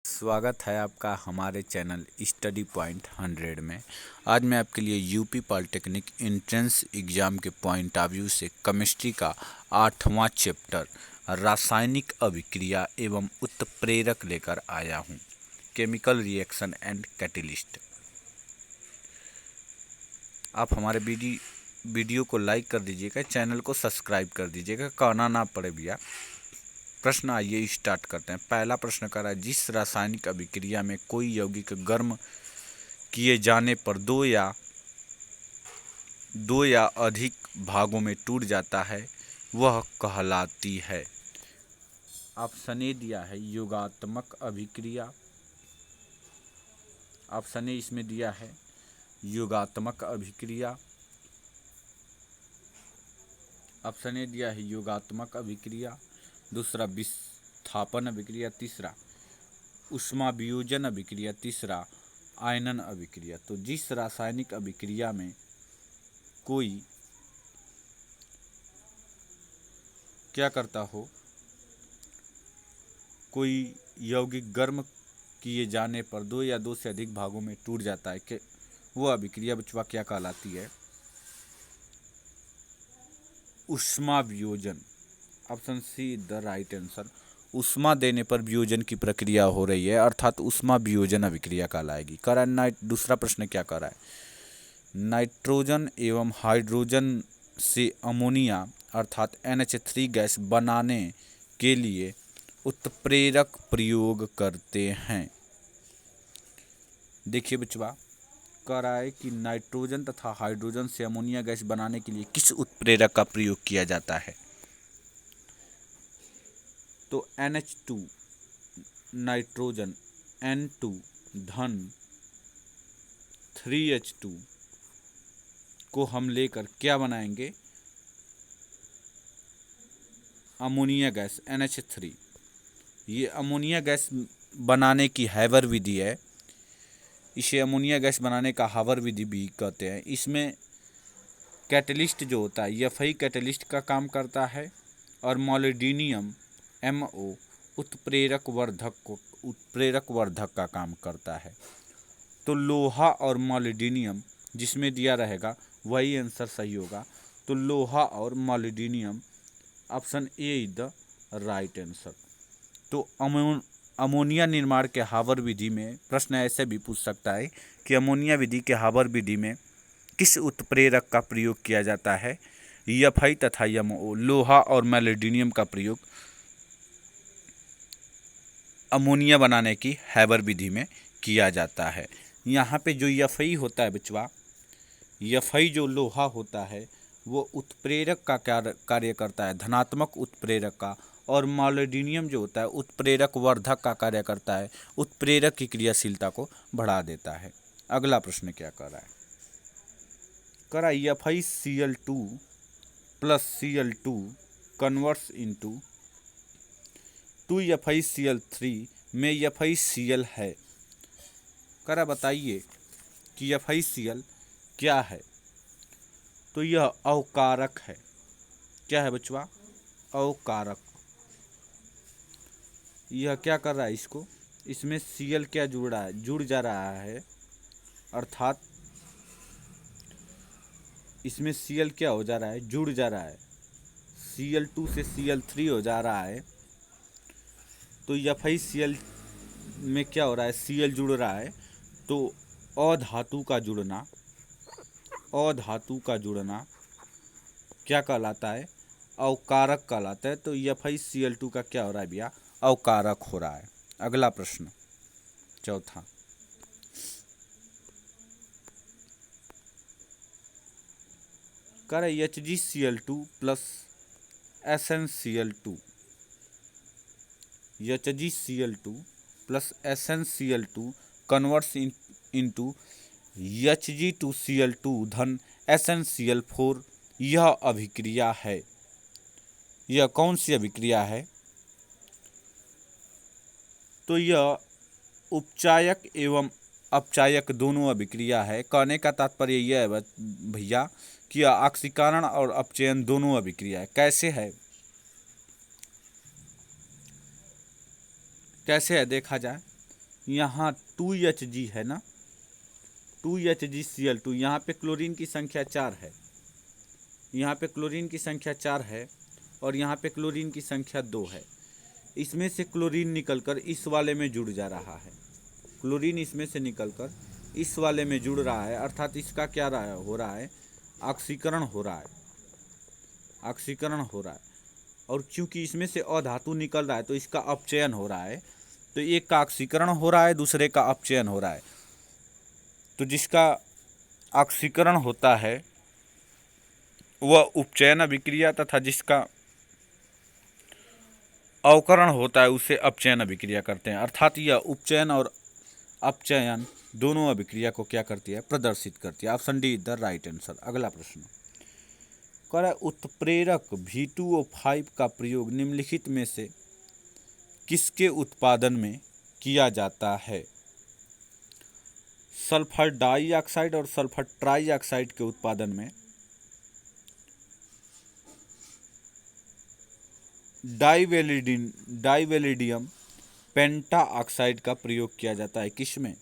स्वागत है आपका हमारे चैनल स्टडी पॉइंट 100 में। आज मैं आपके लिए यूपी पॉलिटेक्निक एंट्रेंस एग्ज़ाम के पॉइंट ऑफ व्यू से केमिस्ट्री का 8वां चैप्टर रासायनिक अभिक्रिया एवं उत्प्रेरक लेकर आया हूं। Chemical reaction and catalyst. आप हमारे वीडियो को लाइक कर दीजिएगा, चैनल को सब्सक्राइब कर दीजिएगा, कहना ना पड़े भैया। प्रश्न आइए स्टार्ट करते हैं। पहला प्रश्न कर रहा है, जिस रासायनिक अभिक्रिया में कोई यौगिक गर्म किए जाने पर दो या अधिक भागों में टूट जाता है वह कहलाती है। ऑप्शन ए दिया है योगात्मक अभिक्रिया। ऑप्शन ए इसमें दिया है योगात्मक अभिक्रिया। ऑप्शन ए दिया है योगात्मक अभिक्रिया। दूसरा विस्थापन अभिक्रिया। तीसरा ऊष्मा वियोजन अभिक्रिया। तीसरा आयनन अभिक्रिया। तो जिस रासायनिक अभिक्रिया में कोई क्या करता हो, कोई यौगिक गर्म किए जाने पर दो या दो से अधिक भागों में टूट जाता है कि वो अभिक्रिया बचवा क्या कहलाती है? ऊष्मा वियोजन। Option C the right answer. ऊष्मा देने पर वियोजन की प्रक्रिया हो रही है, अर्थात ऊष्मा वियोजन अभिक्रिया कहलाएगी। दूसरा प्रश्न क्या कर रहा है, नाइट्रोजन एवं हाइड्रोजन से अमोनिया अर्थात NH3 गैस बनाने के लिए उत्प्रेरक प्रयोग करते हैं। देखिए बच्चा, कह रहा है कि नाइट्रोजन तथा हाइड्रोजन से अमोनिया गैस बनाने के लिए किस उत्प्रेरक का प्रयोग किया जाता है? तो NH2 नाइट्रोजन, N2 धन 3H2 को हम लेकर क्या बनाएंगे? Ammonia gas NH3। ये अमोनिया गैस बनाने की हैबर विधि है। इसे अमोनिया गैस बनाने का हावर विधि भी कहते हैं। इसमें कैटलिस्ट जो होता है एफ कैटलिस्ट का काम करता है और मोलिब्डेनम MO उत्प्रेरक वर्धक का काम करता है। तो लोहा और मोलिब्डेनम जिसमें दिया रहेगा वही आंसर सही होगा। तो लोहा और molybdenum, option A is the right answer. तो अमोनिया निर्माण के हावर विधि में प्रश्न ऐसे भी पूछ सकता है कि अमोनिया विधि के हावर विधि में किस उत्प्रेरक का प्रयोग किया जाता है? एफ तथा MO, लोहा और मोलिब्डेनम का प्रयोग अमोनिया बनाने की हैबर विधि में किया जाता है। यहाँ पे जो एफ होता है बचवा, एफ जो लोहा होता है वो उत्प्रेरक का कार्य करता है, धनात्मक उत्प्रेरक का, और मोलिब्डेनम जो होता है उत्प्रेरक वर्धक का कार्य करता है, उत्प्रेरक की क्रियाशीलता को बढ़ा देता है। अगला प्रश्न क्या कर रहा है, कर रहा है FiCl2 plus Cl2 converts into 2FiCl3 में FiCl है। करा बताइए कि FiCl क्या है? तो यह अवकारक है। क्या है बचवा? अवकारक। यह क्या कर रहा है, इसमें Cl क्या जुड़ रहा है? जुड़ जा रहा है, अर्थात इसमें Cl क्या हो जा रहा है? जुड़ जा रहा है। Cl2 से Cl3 हो जा रहा है। तो FiCl में क्या हो रहा है? Cl जुड़ रहा है। तो अधातु का जुड़ना क्या कहलाता है? अवकारक कहलाता है। तो FiCl2 का क्या हो रहा है भैया? अवकारक हो रहा है। अगला प्रश्न चौथा, कर HgCl2 plus SnCl2। HgCl2 plus SnCl2 converts into Hg2Cl2 धन SnCl4। यह अभिक्रिया है। यह कौन सी अभिक्रिया है? तो यह उपचायक एवं अपचायक दोनों अभिक्रिया है। कहने का तात्पर्य यह है भैया कि ऑक्सीकरण और अपचयन दोनों अभिक्रिया है। कैसे है? देखा जाए यहाँ 2Hg है ना, 2HgCl2, यहाँ पे क्लोरीन की संख्या 4 है, यहाँ पे क्लोरीन की संख्या 4 है और यहाँ पे क्लोरीन की संख्या 2 है। इसमें से क्लोरीन निकलकर इस वाले में जुड़ जा रहा है, क्लोरीन इसमें से निकलकर इस वाले में जुड़ रहा है, अर्थात इसका क्या हो रहा है, ऑक्सीकरण हो रहा है, ऑक्सीकरण हो रहा है। और क्योंकि इसमें से अधातु निकल रहा है तो इसका अपचयन हो रहा है, तो एक का ऑक्सीकरण हो रहा है, दूसरे का अपचयन हो रहा है। तो जिसका ऑक्सीकरण होता है वह उपचयन अभिक्रिया तथा जिसका अवकरण होता है उसे अपचयन अभिक्रिया करते हैं। अर्थात यह उपचयन और अपचयन दोनों अभिक्रिया को क्या करती है, प्रदर्शित करती है। Option D the right answer. अगला प्रश्न कह रहा है उत्प्रेरक V2O5 का प्रयोग निम्नलिखित में से किसके उत्पादन में किया जाता है? सल्फर डाइऑक्साइड और सल्फर ट्राइऑक्साइड के उत्पादन में डाइवेलिडियम पेंटाऑक्साइड का प्रयोग किया जाता है। किसमें?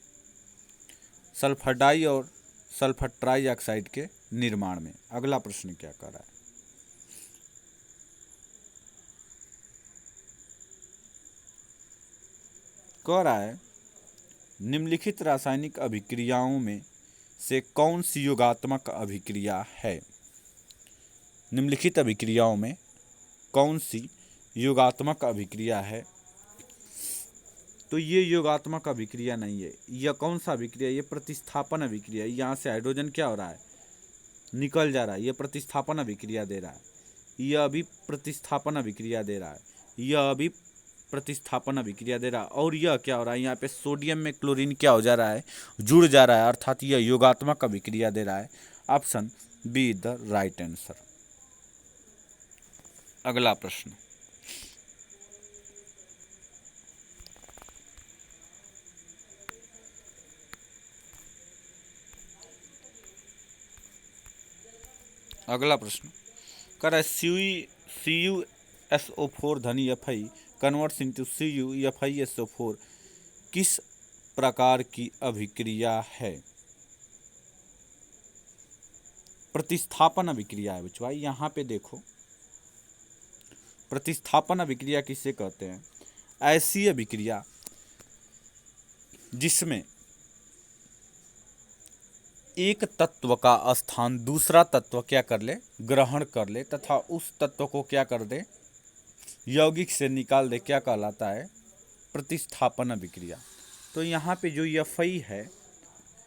सल्फर डाई और सल्फर ट्राइऑक्साइड के निर्माण में। अगला प्रश्न क्या कर रहा है, कह रहा है निम्नलिखित रासायनिक अभिक्रियाओं में से कौन सी योगात्मक अभिक्रिया है? निम्नलिखित अभिक्रियाओं में कौन सी योगात्मक अभिक्रिया है? तो ये योगात्मक अभिक्रिया नहीं है। यह कौन सा अभिक्रिया? ये प्रतिस्थापन अभिक्रिया है। यहाँ से हाइड्रोजन क्या हो रहा है, निकल जा रहा है, यह प्रतिस्थापन अभिक्रिया दे रहा है, यह अभी प्रतिस्थापन अभिक्रिया दे रहा है, यह अभी प्रतिस्थापन अभिक्रिया दे रहा है। और यह क्या हो रहा है, यहाँ पे सोडियम में क्लोरीन क्या हो जा रहा है, जुड़ जा रहा है, अर्थात यह योगात्मक अभिक्रिया दे रहा है। Option B the right answer. अगला प्रश्न कर CuSO4 धनी Fi कन्वर्ट्स इंटू CuFiSO4 किस प्रकार की अभिक्रिया है? प्रतिस्थापन अभिक्रिया है बच्चों। यहाँ पे देखो, प्रतिस्थापन अभिक्रिया किसे कहते हैं? ऐसी अभिक्रिया जिसमें एक तत्व का स्थान दूसरा तत्व क्या कर ले, ग्रहण कर ले, तथा उस तत्व को क्या कर दे, यौगिक से निकाल दे, क्या कहलाता है? प्रतिस्थापन अभिक्रिया। तो यहाँ पे जो Fi है,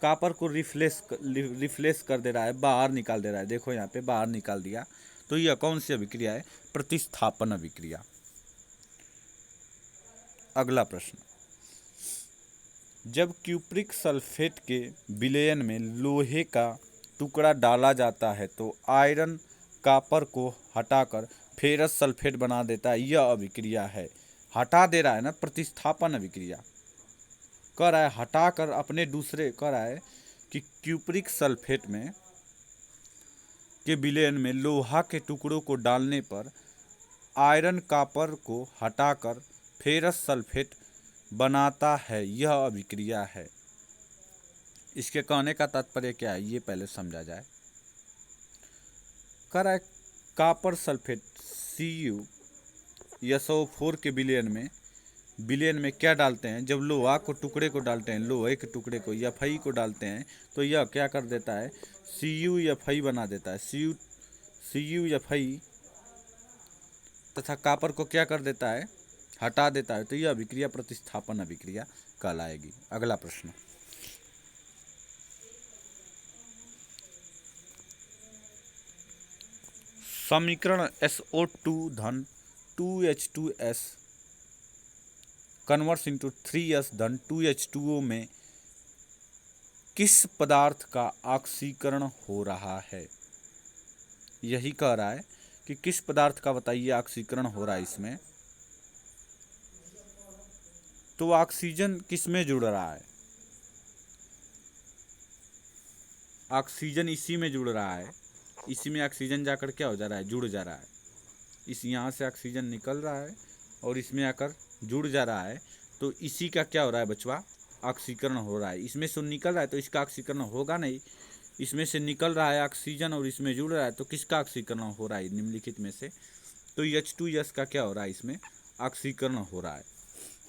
कॉपर को रिफ्लेस कर दे रहा है, बाहर निकाल दे रहा है। देखो यहाँ पे बाहर निकाल दिया, तो यह कौन सी अभिक्रिया है? प्रतिस्थापन अभिक्रिया। अगला प्रश्न, जब क्यूप्रिक सल्फेट के विलयन में लोहे का टुकड़ा डाला जाता है तो आयरन कॉपर को हटाकर फेरस सल्फेट बना देता है, यह अभिक्रिया है। हटा दे रहा है ना, प्रतिस्थापन अभिक्रिया कह रहा है, हटाकर अपने दूसरे, कह रहा है कि क्यूप्रिक सल्फेट में के विलयन में लोहा के टुकड़ों को डालने पर आयरन कॉपर को हटाकर फेरस सल्फेट बनाता है, यह अभिक्रिया है। इसके कहने का तात्पर्य क्या है, ये पहले समझा जाए। कह रहा है कॉपर सल्फेट CuSO4 के विलयन में क्या डालते हैं? जब लोहा को टुकड़े को डालते हैं, लोहे के टुकड़े को या Fi को डालते हैं, तो यह क्या कर देता है? CuFi बना देता है। CuFi तथा कॉपर को क्या कर देता है? हटा देता है। तो यह अभिक्रिया प्रतिस्थापन अभिक्रिया कहलाएगी। अगला प्रश्न, समीकरण SO2 धन 2H2S कन्वर्ट्स इंटू 3S धन 2H2O में किस पदार्थ का ऑक्सीकरण हो रहा है? यही कह रहा है कि किस पदार्थ का, बताइए, ऑक्सीकरण हो रहा है इसमें। तो ऑक्सीजन किस में जुड़ रहा है? ऑक्सीजन इसी में जुड़ रहा है। इसी में ऑक्सीजन जाकर क्या हो जा रहा है? जुड़ जा रहा है। इस यहाँ से ऑक्सीजन निकल रहा है और इसमें आकर जुड़ जा रहा है। तो इसी का क्या हो रहा है बचवा? ऑक्सीकरण हो रहा है। इसमें से निकल रहा है तो इसका ऑक्सीकरण होगा नहीं। इसमें से निकल रहा है ऑक्सीजन और इसमें जुड़ रहा है तो किसका ऑक्सीकरण हो रहा है निम्नलिखित में से? तो H2S का क्या हो रहा है? इसमें ऑक्सीकरण हो रहा है।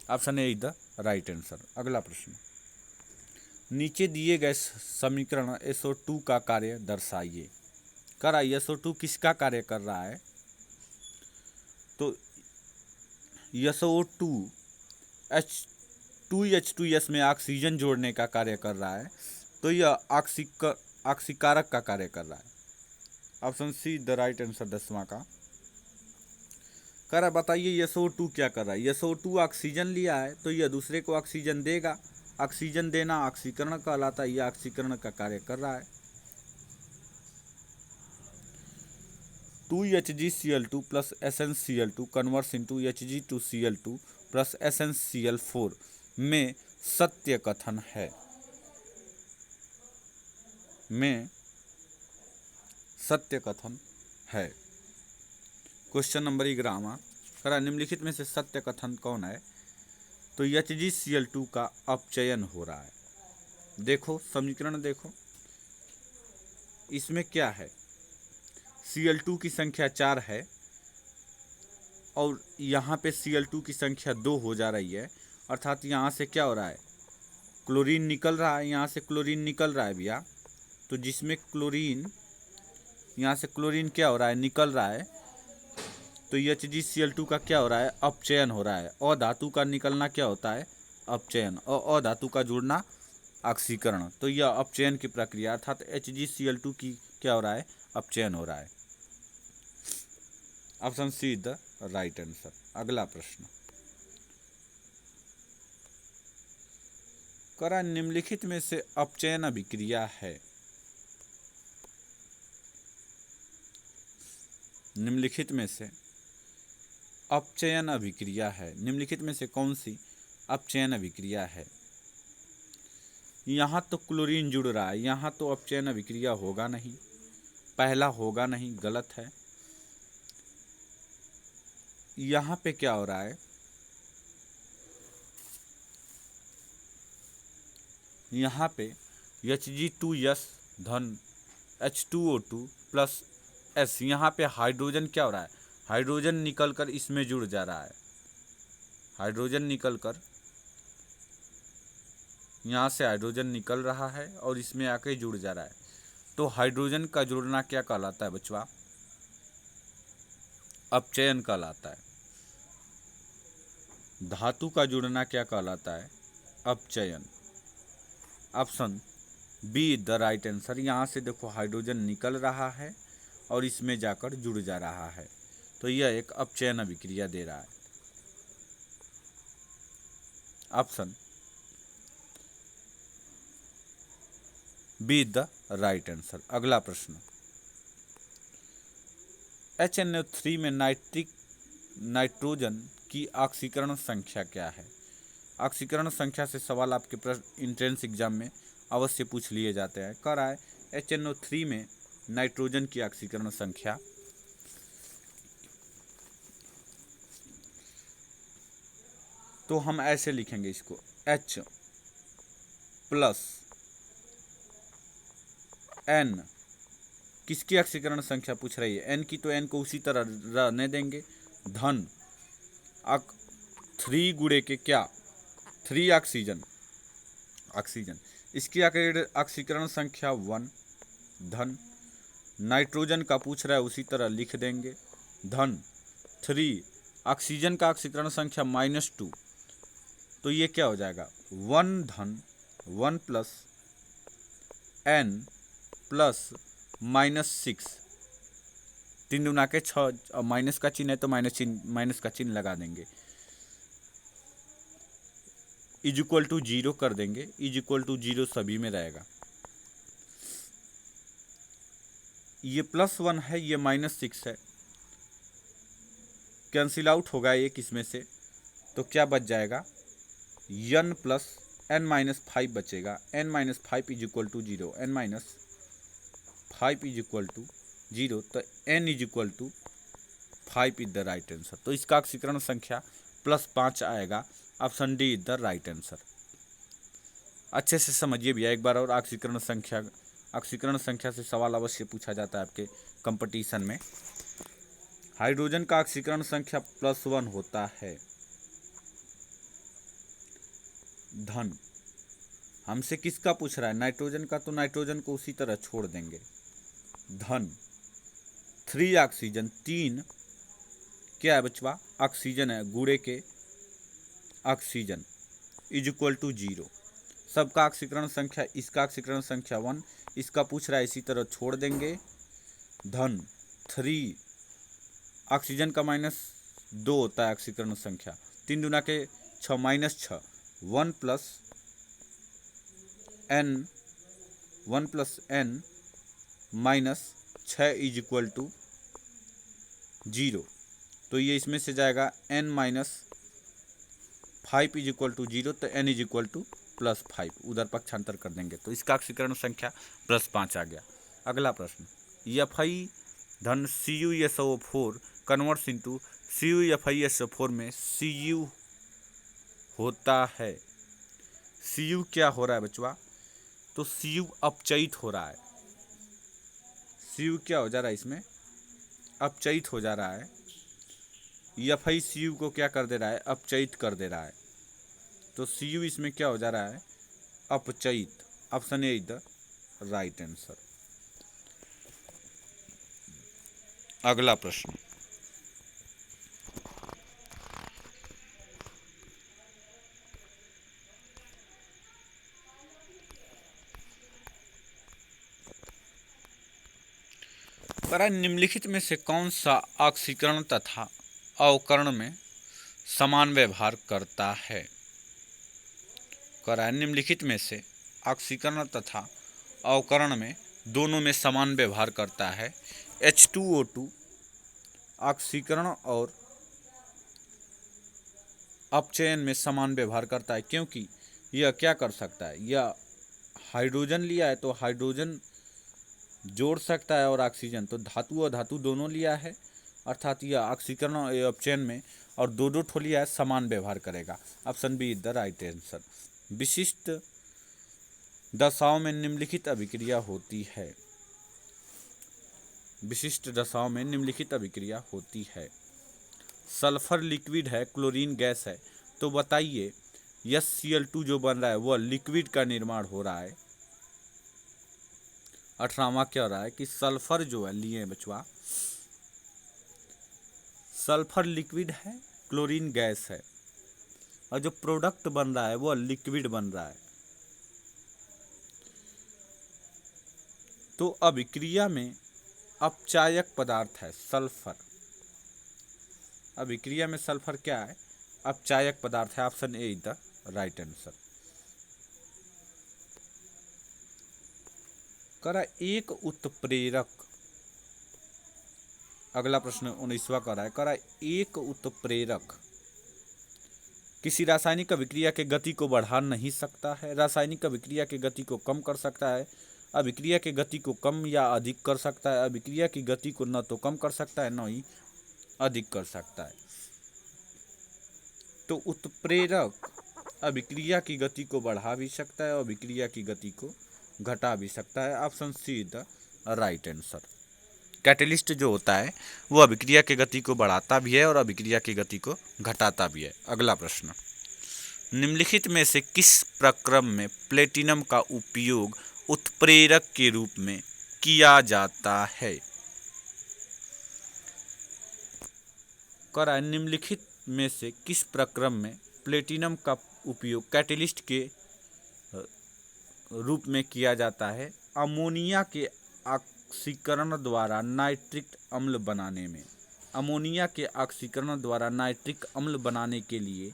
Option A is the right answer. अगला प्रश्न, नीचे दिए गए समीकरण SO2 का कार्य दर्शाइए। कर रहा है SO2 किसका कार्य कर रहा है? तो SO2 H2H2S में ऑक्सीजन जोड़ने का कार्य कर रहा है, तो यह ऑक्सीकारक का कार्य कर रहा है। Option C the right answer 10वां का। कह रहा बताइए SO2 क्या कर रहा है? SO2 ऑक्सीजन लिया है तो यह दूसरे को ऑक्सीजन देगा। ऑक्सीजन देना ऑक्सीकरण कहलाता है, यह ऑक्सीकरण का कार्य कर रहा है। 2HgCl2 plus SnCl2 converts into Hg2Cl2 plus SnCl4 में सत्य कथन है। सत्य कथन है। क्वेश्चन नंबर 11 करा निम्नलिखित में से सत्य कथन कौन है? तो HgCl2 का अपचयन हो रहा है। देखो समीकरण देखो, इसमें क्या है? Cl2 की संख्या 4 है और यहाँ पे Cl2 की संख्या 2 हो जा रही है, अर्थात यहाँ से क्या हो रहा है? क्लोरीन निकल रहा है, यहाँ से क्लोरीन निकल रहा है भैया। तो जिसमें क्लोरीन, यहाँ से क्लोरीन क्या हो रहा है? निकल रहा है। तो HgCl2 का क्या हो रहा है? अपचयन हो रहा है। और धातु का निकलना क्या होता है? अपचयन। और धातु का जुड़ना ऑक्सीकरण। तो यह अपचयन की प्रक्रिया, अर्थात HgCl2 की क्या हो रहा है? अपचयन हो रहा है। Option C the right answer. अगला प्रश्न, करा निम्नलिखित में से अपचयन अभिक्रिया है। निम्नलिखित में से अपचयन अभिक्रिया है। निम्नलिखित में से कौन सी अपचयन अभिक्रिया है? यहाँ तो क्लोरीन जुड़ रहा है, यहाँ तो अपचयन अभिक्रिया होगा नहीं, पहला होगा नहीं, गलत है। यहाँ पे क्या हो रहा है? यहाँ पे Hg2S धन H2O2 प्लस S, यहाँ पे हाइड्रोजन क्या हो रहा है? हाइड्रोजन निकलकर इसमें जुड़ जा रहा है। हाइड्रोजन निकलकर यहाँ से हाइड्रोजन निकल रहा है और इसमें आके जुड़ जा रहा है। तो हाइड्रोजन का जुड़ना क्या कहलाता है बचवा? अपचयन कहलाता है। धातु का जुड़ना क्या कहलाता है? अपचयन। Option B the right answer. यहाँ से देखो हाइड्रोजन निकल रहा है और इसमें जाकर जुड़ जा रहा है, तो यह एक अपचयन अभिक्रिया दे रहा है। Option B the right answer. अगला प्रश्न, HNO3 में नाइट्रोजन की ऑक्सीकरण संख्या क्या है? ऑक्सीकरण संख्या से सवाल आपके प्रश्न एंट्रेंस एग्जाम में अवश्य पूछ लिए जाते हैं। कह रहा है HNO3 में नाइट्रोजन की ऑक्सीकरण संख्या, तो हम ऐसे लिखेंगे इसको, H प्लस N। किसकी ऑक्सीकरण संख्या पूछ रही है? N की, तो N को उसी तरह रहने देंगे, धन 3 गुणे के क्या? 3 ऑक्सीजन। इसकी ऑक्सीकरण संख्या 1 धन नाइट्रोजन का पूछ रहा है उसी तरह लिख देंगे, धन 3 ऑक्सीजन का ऑक्सीकरण संख्या -2। तो ये क्या हो जाएगा? 1 धन 1 प्लस N प्लस -6, 3 दूना के 6, और माइनस का चिन्ह है तो माइनस का चिन्ह लगा देंगे, इक्वल टू 0 कर देंगे। इक्वल टू 0 सभी में रहेगा। ये +1 है, ये -6 है, कैंसिल आउट होगा एक इसमें से, तो क्या बच जाएगा? n प्लस n-5 बचेगा। n-5 equal to 0, n-5 equal to 0, तो n equal to 5 is the right answer. तो इसका ऑक्सीकरण संख्या +5 आएगा। Option D is the right answer. अच्छे से समझिए भैया एक बार और। ऑक्सीकरण संख्या से सवाल अवश्य पूछा जाता है आपके कंपटीशन में। हाइड्रोजन का ऑक्सीकरण संख्या +1 होता है। धन हमसे किसका पूछ रहा है? नाइट्रोजन का, तो नाइट्रोजन को उसी तरह छोड़ देंगे। धन 3 ऑक्सीजन, 3 क्या है बचवा? ऑक्सीजन है, गुड़े के ऑक्सीजन इज इक्वल टू 0। सबका ऑक्सीकरण संख्या, इसका ऑक्सीकरण संख्या 1, इसका पूछ रहा है इसी तरह छोड़ देंगे। धन 3 ऑक्सीजन का -2 होता है ऑक्सीकरण संख्या, 3 दूना के 6 -6, 1 + n -6 इज इक्वल टू 0। तो ये इसमें से जाएगा n - 5 इज इक्वल टू 0, तो n इज इक्वल टू +5, उधर पक्षांतर कर देंगे तो इसका ऑक्सीकरण संख्या +5 आ गया। अगला प्रश्न, Fi धन CuSO4 कन्वर्ट्स इंटू CuFiSO4 में Cu होता है। Cu क्या हो रहा है बचवा? तो Cu अपचयित हो रहा है। Cu क्या हो जा रहा है? इसमें अपचयित हो जा रहा है। Fi Cu को क्या कर दे रहा है? अपचयित कर दे रहा है। तो Cu इसमें क्या हो जा रहा है? अपचयित। Option A is the right answer. अगला प्रश्न, निम्नलिखित में से कौन सा ऑक्सीकरण तथा अवकरण में समान व्यवहार करता है? निम्नलिखित में से ऑक्सीकरण तथा अवकरण में दोनों में समान व्यवहार करता है। H2O2 ऑक्सीकरण और अपचयन में समान व्यवहार करता है, क्योंकि यह क्या कर सकता है? यह हाइड्रोजन लिया है तो हाइड्रोजन जोड़ सकता है, और ऑक्सीजन तो धातु और धातु दोनों लिया है, अर्थात यह ऑक्सीकरण और अपचयन में और दो ठो लिया है, समान व्यवहार करेगा। Option B is the right answer. विशिष्ट दशाओं में निम्नलिखित अभिक्रिया होती है। विशिष्ट दशाओं में निम्नलिखित अभिक्रिया होती है। सल्फर लिक्विड है, क्लोरीन गैस है, तो बताइए SCl2 जो बन रहा है वह लिक्विड का निर्माण हो रहा है। 18वां क्या हो रहा है कि सल्फर जो है लिए बचवा, सल्फर लिक्विड है, क्लोरीन गैस है, और जो प्रोडक्ट बन रहा है वह लिक्विड बन रहा है। तो अभिक्रिया में अपचायक पदार्थ है सल्फर। अभिक्रिया में सल्फर क्या है? अपचायक पदार्थ है। Option A is the right answer. एक उत्प्रेरक, अगला प्रश्न 19वां कर रहा है एक उत्प्रेरक किसी रासायनिक अभिक्रिया के गति को बढ़ा नहीं सकता है, रासायनिक अभिक्रिया के गति को कम कर सकता है, अभिक्रिया के गति को कम या अधिक कर सकता है, अभिक्रिया की गति को न तो कम कर सकता है न ही अधिक कर सकता है। तो उत्प्रेरक अभिक्रिया की गति को बढ़ा भी सकता है और अभिक्रिया की गति को घटा भी सकता है। Option C is the right answer. Catalyst जो होता है वो अभिक्रिया की गति को बढ़ाता भी है और अभिक्रिया की गति को घटाता भी है। अगला प्रश्न, निम्नलिखित में से किस प्रक्रम में प्लेटिनम का उपयोग उत्प्रेरक के रूप में किया जाता है? निम्नलिखित में से किस प्रक्रम में प्लेटिनम का उपयोग कैटलिस्ट के रूप में किया जाता है? अमोनिया के ऑक्सीकरण द्वारा नाइट्रिक अम्ल बनाने में। अमोनिया के ऑक्सीकरण द्वारा नाइट्रिक अम्ल बनाने के लिए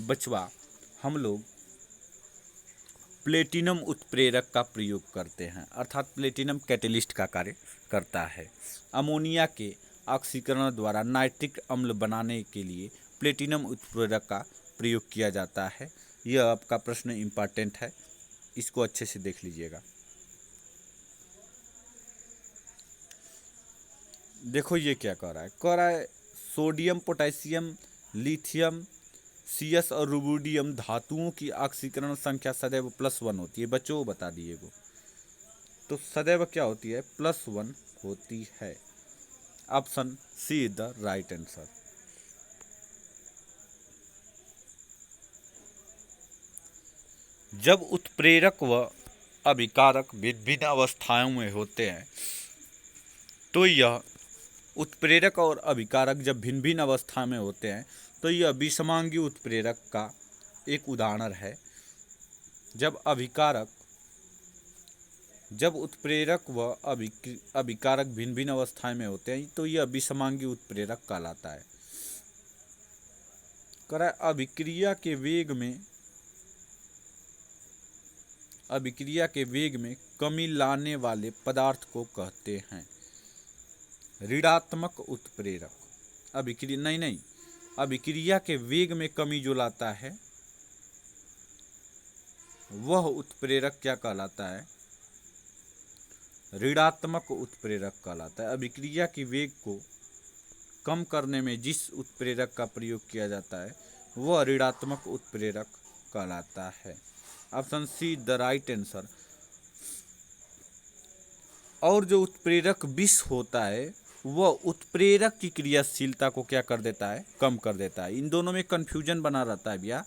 बचवा हम लोग प्लेटिनम उत्प्रेरक का प्रयोग करते हैं, अर्थात प्लेटिनम कैटलिस्ट का कार्य करता है। अमोनिया के ऑक्सीकरण द्वारा नाइट्रिक अम्ल बनाने के लिए प्लेटिनम उत्प्रेरक का प्रयोग किया जाता है। यह आपका प्रश्न इम्पॉर्टेंट है, इसको अच्छे से देख लीजिएगा। देखो ये क्या कह रहा है सोडियम, पोटेशियम, लिथियम CS और रुबिडियम धातुओं की ऑक्सीकरण संख्या सदैव +1 होती है। बच्चों को बता दिए वो, तो सदैव क्या होती है? +1 होती है। Option C is the right answer. जब उत्प्रेरक व अभिकारक विभिन्न अवस्थाओं में होते हैं तो यह उत्प्रेरक और अभिकारक जब भिन्न भिन्न अवस्था में होते हैं तो यह विषमांगी उत्प्रेरक का एक उदाहरण है। जब उत्प्रेरक व अभिकारक भिन्न भिन्न अवस्थाएं में होते हैं तो यह विषमांगी उत्प्रेरक कहलाता है। अभिक्रिया के वेग में कमी लाने वाले पदार्थ को कहते हैं ऋणात्मक उत्प्रेरक। अभिक्रिया के वेग में कमी जो लाता है वह उत्प्रेरक क्या कहलाता है? ऋणात्मक उत्प्रेरक कहलाता है। अभिक्रिया के वेग को कम करने में जिस उत्प्रेरक का प्रयोग किया जाता है वह ऋणात्मक उत्प्रेरक कहलाता है। Option C the right answer. और जो उत्प्रेरक विष होता है वह उत्प्रेरक की क्रियाशीलता को क्या कर देता है? कम कर देता है। इन दोनों में कंफ्यूजन बना रहता है भैया,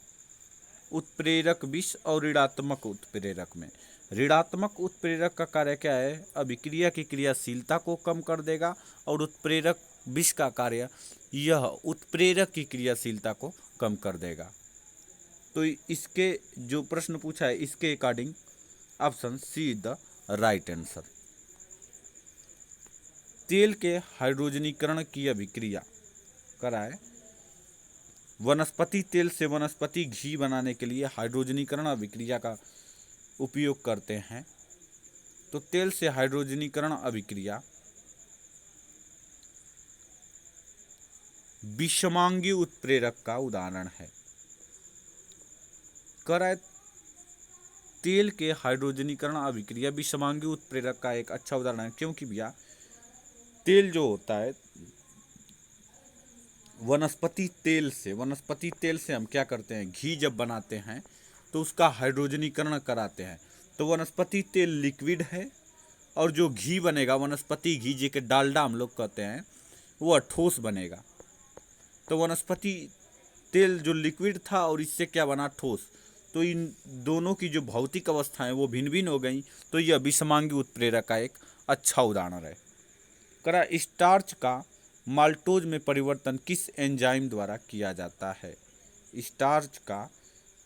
उत्प्रेरक विष और ऋणात्मक उत्प्रेरक में। ऋणात्मक उत्प्रेरक का कार्य क्या है? अभिक्रिया की क्रियाशीलता को कम कर देगा, और उत्प्रेरक विष का कार्य यह उत्प्रेरक की क्रियाशीलता को कम कर देगा। तो इसके जो प्रश्न पूछा है इसके according option C the right answer. तेल के हाइड्रोजनीकरण की अभिक्रिया कराए। वनस्पति तेल से वनस्पति घी बनाने के लिए हाइड्रोजनीकरण अभिक्रिया का उपयोग करते हैं। तो तेल से हाइड्रोजनीकरण अभिक्रिया विषमांगी उत्प्रेरक का उदाहरण है। कराए तेल के हाइड्रोजनीकरण अभिक्रिया विषमांगी उत्प्रेरक का एक अच्छा उदाहरण है, क्योंकि भैया तेल जो होता है वनस्पति तेल से हम क्या करते हैं? घी जब बनाते हैं तो उसका हाइड्रोजनीकरण कराते हैं। तो वनस्पति तेल लिक्विड है, और जो घी बनेगा वनस्पति घी जिसे डालडा हम लोग कहते हैं वह ठोस बनेगा। तो वनस्पति तेल जो लिक्विड था और इससे क्या बना? ठोस। तो इन दोनों की जो भौतिक अवस्थाएं वो भिन्न भिन्न हो गई। तो यह विषमांगी उत्प्रेरक का एक अच्छा उदाहरण है। करा स्टार्च का माल्टोज में परिवर्तन किस एंजाइम द्वारा किया जाता है? स्टार्च का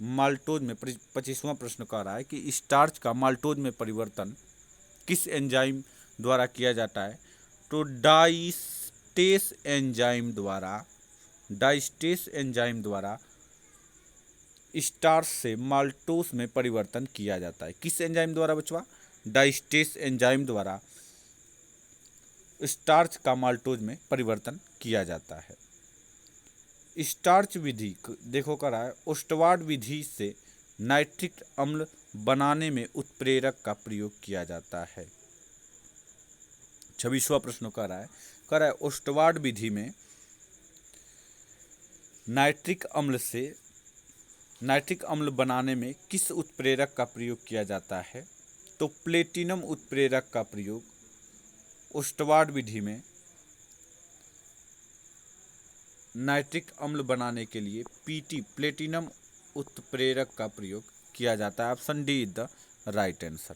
माल्टोज में 25वां प्रश्न कह रहा है कि स्टार्च का माल्टोज में परिवर्तन किस एंजाइम द्वारा किया जाता है? तो डाइस्टेस एंजाइम द्वारा स्टार्च से माल्टोज में परिवर्तन किया जाता है। किस एंजाइम द्वारा बचवा? डाइस्टेस एंजाइम द्वारा स्टार्च का माल्टोज में परिवर्तन किया जाता है। स्टार्च विधि देखो कर रहा है, ओस्टवार्ड विधि से नाइट्रिक अम्ल बनाने में उत्प्रेरक का प्रयोग किया जाता है। 26वां प्रश्न कर रहा है ओस्टवार्ड विधि में नाइट्रिक अम्ल बनाने में किस उत्प्रेरक का प्रयोग किया जाता है? तो प्लेटिनम उत्प्रेरक का प्रयोग ओस्टवार्ड विधि में नाइट्रिक अम्ल बनाने के लिए प्लेटिनम उत्प्रेरक का प्रयोग किया जाता है। Option D is the right answer.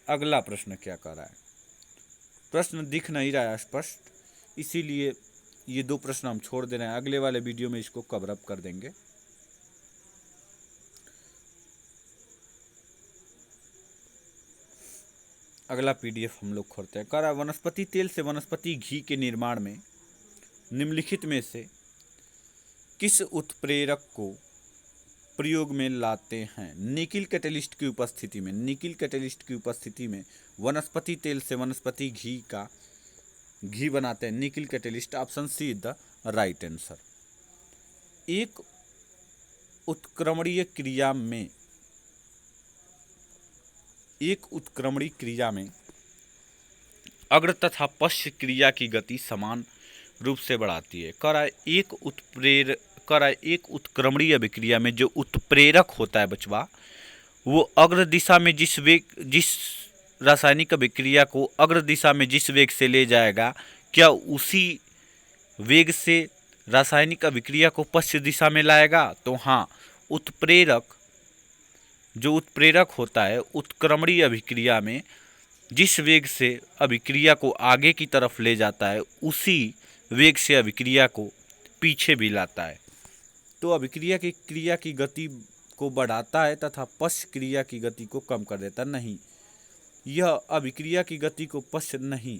अगला प्रश्न क्या कर रहा है? प्रश्न दिख नहीं रहा है स्पष्ट, इसीलिए ये 2 प्रश्न हम छोड़ दे रहे हैं। अगले वाले वीडियो में इसको कवर अप कर देंगे। अगला PDF हम लोग खोलते हैं। कह रहा है वनस्पति तेल से वनस्पति घी के निर्माण में निम्नलिखित में से किस उत्प्रेरक को प्रयोग में लाते हैं? निकिल कैटेलिस्ट की उपस्थिति में वनस्पति तेल से वनस्पति घी बनाते हैं nickel catalyst. Option C is the right answer. एक उत्क्रमणीय क्रिया में अग्र तथा पश्च क्रिया की गति समान रूप से बढ़ाती है। कह रहा है एक उत्प्रेरक करा एक उत्क्रमणीय अभिक्रिया में जो उत्प्रेरक होता है बचवा, वो अग्र दिशा में जिस रासायनिक अभिक्रिया को अग्र दिशा में जिस वेग से ले जाएगा, क्या उसी वेग से रासायनिक अभिक्रिया को पश्चिम दिशा में लाएगा? तो हाँ, जो उत्प्रेरक होता है उत्क्रमणीय अभिक्रिया में जिस वेग से अभिक्रिया को आगे की तरफ ले जाता है, उसी वेग से अभिक्रिया को पीछे भी लाता है। तो अभिक्रिया की क्रिया की गति को बढ़ाता है तथा पश्च क्रिया की गति को कम कर देता नहीं। यह अभिक्रिया की गति को पश्च नहीं,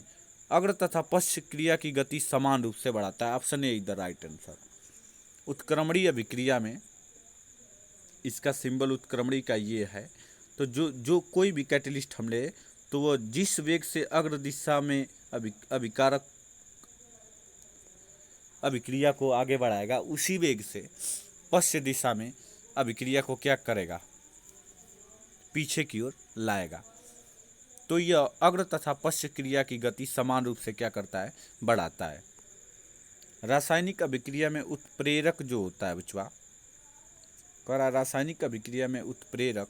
अग्र तथा पश्च क्रिया की गति समान रूप से बढ़ाता है। Option A is the right answer. उत्क्रमणीय अभिक्रिया में इसका सिंबल उत्क्रमणी का ये है। तो जो कोई भी कैटलिस्ट हम ले तो वो जिस वेग से अग्र दिशा में अभिकारक अभिक्रिया को आगे बढ़ाएगा, उसी वेग से पश्चिम दिशा में अभिक्रिया को क्या करेगा? पीछे की ओर लाएगा। तो यह अग्र तथा पश्च क्रिया की गति समान रूप से क्या करता है? बढ़ाता है। रासायनिक अभिक्रिया में उत्प्रेरक जो होता है बचवा, रासायनिक अभिक्रिया में उत्प्रेरक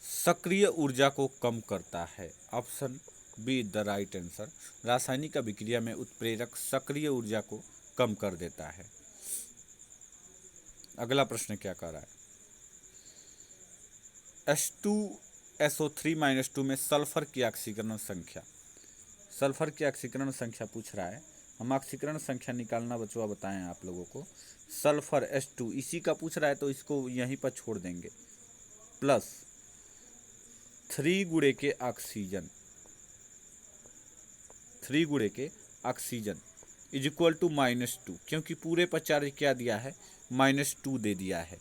सक्रिय ऊर्जा को कम करता है। Option B the right answer. रासायनिक अभिक्रिया में उत्प्रेरक सक्रिय ऊर्जा को कम कर देता है। अगला प्रश्न क्या कह रहा है? H2SO3-2 में सल्फर की ऑक्सीकरण संख्या, सल्फर की ऑक्सीकरण संख्या पूछ रहा है। हम ऑक्सीकरण संख्या निकालना बचवा बताएं आप लोगों को। सल्फर H2 इसी का पूछ रहा है तो इसको यहीं पर छोड़ देंगे, प्लस 3 गुणे के ऑक्सीजन, 3 गुणे के ऑक्सीजन इज इक्वल टू -2, क्योंकि पूरे पर चार्ज क्या दिया है? -2 दे दिया है।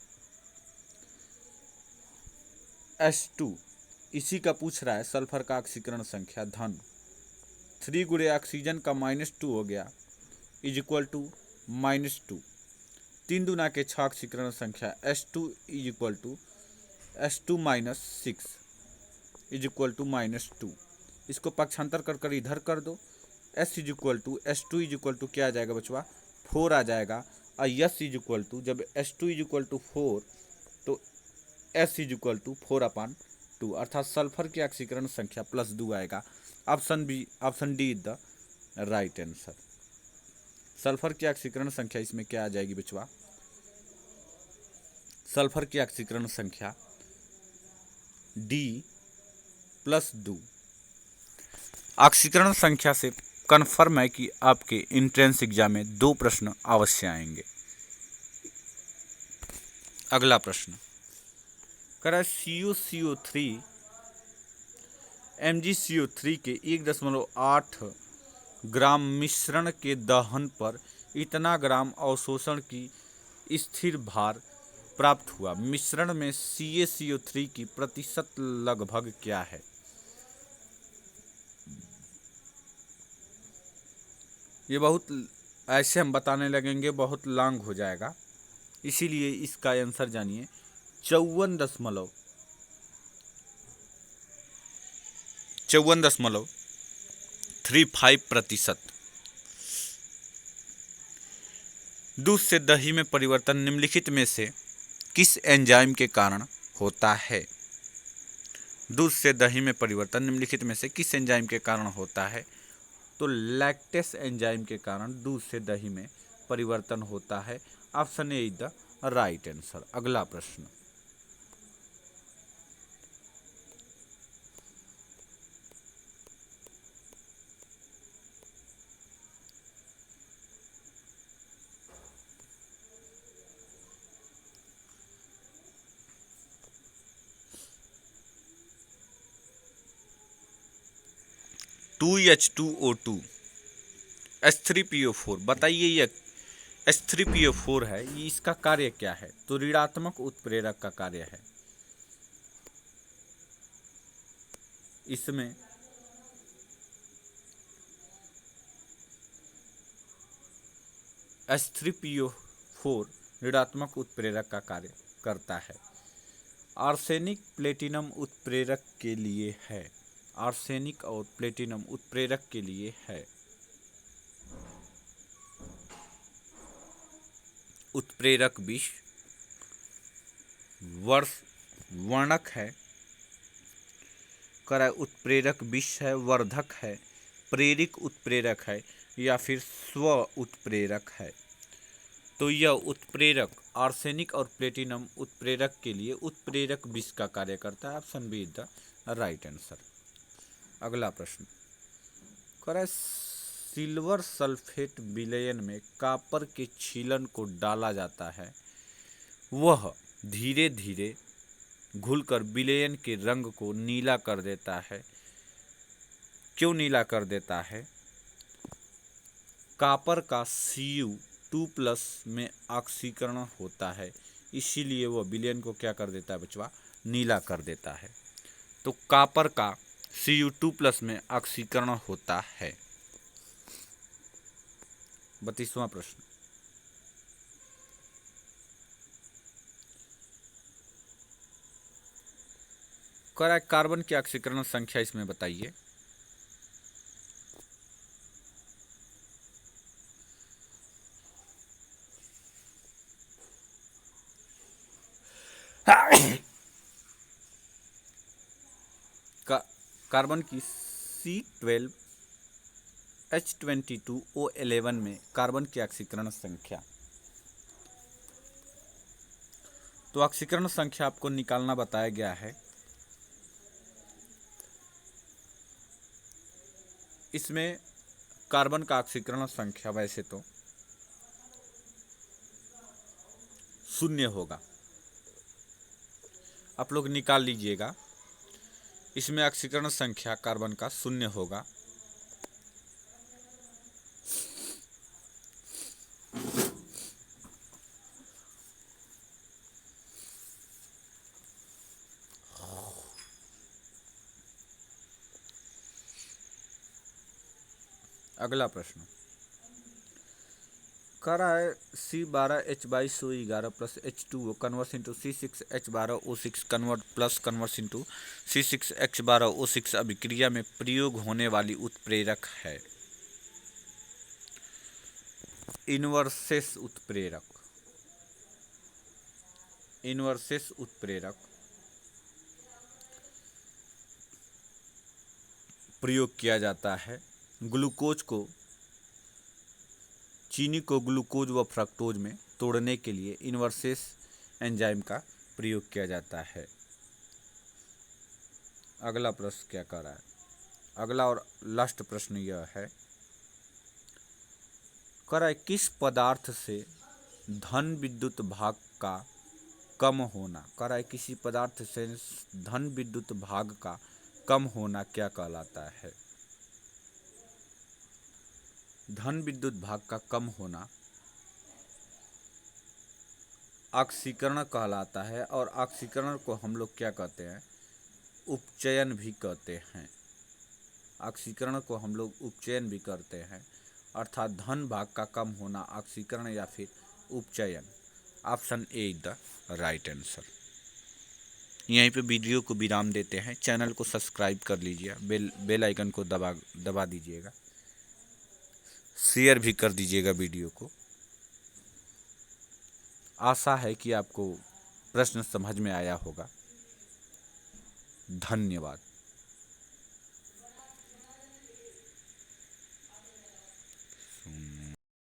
H2 इसी का पूछ रहा है, सल्फर का ऑक्सीकरण संख्या धन 3 गुणे ऑक्सीजन का -2 हो गया इज इक्वल टू -2। 3 दूना के 6 ऑक्सीकरण संख्या H2 is equal to H2 - 6 is equal to -2। इसको पक्षांतर कर इधर कर दो। S is equal to H2 is equal to क्या आ जाएगा बचवा? 4 आ जाएगा। और S इज इक्वल टू, जब H2 इज इक्वल टू 4 तो S इज इक्वल टू 4/2, अर्थात सल्फर की ऑक्सीकरण संख्या +2 आएगा। Option D is the right answer. Sulphur की ऑक्सीकरण संख्या इसमें क्या आ जाएगी बचवा? सल्फर की ऑक्सीकरण संख्या D+2। ऑक्सीकरण संख्या से कन्फर्म है कि आपके एंट्रेंस एग्जाम में 2 प्रश्न अवश्य आएंगे। अगला प्रश्न करा CuCO3 MgCO3 के 1.8 ग्राम मिश्रण के दहन पर इतना ग्राम अवशोषण की स्थिर भार प्राप्त हुआ। मिश्रण में CaCO3 की प्रतिशत लगभग क्या है? ये बहुत ऐसे हम बताने लगेंगे बहुत लॉन्ग हो जाएगा, इसीलिए इसका आंसर जानिए। 54.35%। दूध से दही में परिवर्तन निम्नलिखित में से किस एंजाइम के कारण होता है? दूध से दही में परिवर्तन निम्नलिखित में से किस एंजाइम के कारण होता है? तो लैक्टेस एंजाइम के कारण दूध से दही में परिवर्तन होता है। Option A is the right answer. अगला प्रश्न (2H2O2) H3PO4, बताइए ये H3PO4 है, ये इसका कार्य क्या है? तो ऋणात्मक उत्प्रेरक का कार्य है। इसमें H3PO4 ऋणात्मक उत्प्रेरक का कार्य करता है। आर्सेनिक प्लेटिनम उत्प्रेरक के लिए है। आर्सेनिक और प्लेटिनम उत्प्रेरक के लिए है। उत्प्रेरक विष, वर्णक है, कह रहा है उत्प्रेरक विष है, वर्धक है, प्रेरक उत्प्रेरक है या फिर स्व उत्प्रेरक है। तो यह उत्प्रेरक आर्सेनिक और प्लेटिनम उत्प्रेरक के लिए उत्प्रेरक विष का कार्य करता है। Option B is the right answer. अगला प्रश्न कह रहा है सिल्वर सल्फेट विलयन में कॉपर के छीलन को डाला जाता है, वह धीरे धीरे घुलकर विलयन के रंग को नीला कर देता है। क्यों नीला कर देता है? कॉपर का Cu2+ में ऑक्सीकरण होता है, इसीलिए वह विलयन को क्या कर देता है बचवा? नीला कर देता है। तो कॉपर का Cu2+ में ऑक्सीकरण होता है। 32वां प्रश्न कह रहा है कार्बन की ऑक्सीकरण संख्या इसमें बताइए। कार्बन की C12H22O11 में कार्बन की ऑक्सीकरण संख्या, तो ऑक्सीकरण संख्या आपको निकालना बताया गया है। इसमें कार्बन का ऑक्सीकरण संख्या वैसे तो 0 होगा, आप लोग निकाल लीजिएगा। इसमें ऑक्सीकरण संख्या कार्बन का 0 होगा। अगला प्रश्न कह रहा है C12H22O11 plus H2O converse into C6H12O6 converse into C6H12O6 अभिक्रिया में प्रयोग होने वाली उत्प्रेरक है। इनवर्सेस उत्प्रेरक प्रयोग किया जाता है। ग्लूकोज को, चीनी को ग्लूकोज व फ्रक्टोज में तोड़ने के लिए इनवर्सेस एंजाइम का प्रयोग किया जाता है। अगला प्रश्न क्या कर रहा है? अगला और लास्ट प्रश्न यह है, कह रहा है किस पदार्थ से धन विद्युत भाग का कम होना, कह रहा है किसी पदार्थ से धन विद्युत भाग का कम होना क्या कहलाता है? धन विद्युत भाग का कम होना ऑक्सीकरण कहलाता है, और ऑक्सीकरण को हम लोग क्या कहते हैं? उपचयन भी कहते हैं। ऑक्सीकरण को हम लोग उपचयन भी करते हैं, अर्थात धन भाग का कम होना ऑक्सीकरण या फिर उपचयन। Option A is the right answer. यहीं पे वीडियो को विराम देते हैं। चैनल को सब्सक्राइब कर लीजिए, बेल आइकन को दबा दीजिएगा, शेयर भी कर दीजिएगा वीडियो को। आशा है कि आपको प्रश्न समझ में आया होगा। धन्यवाद।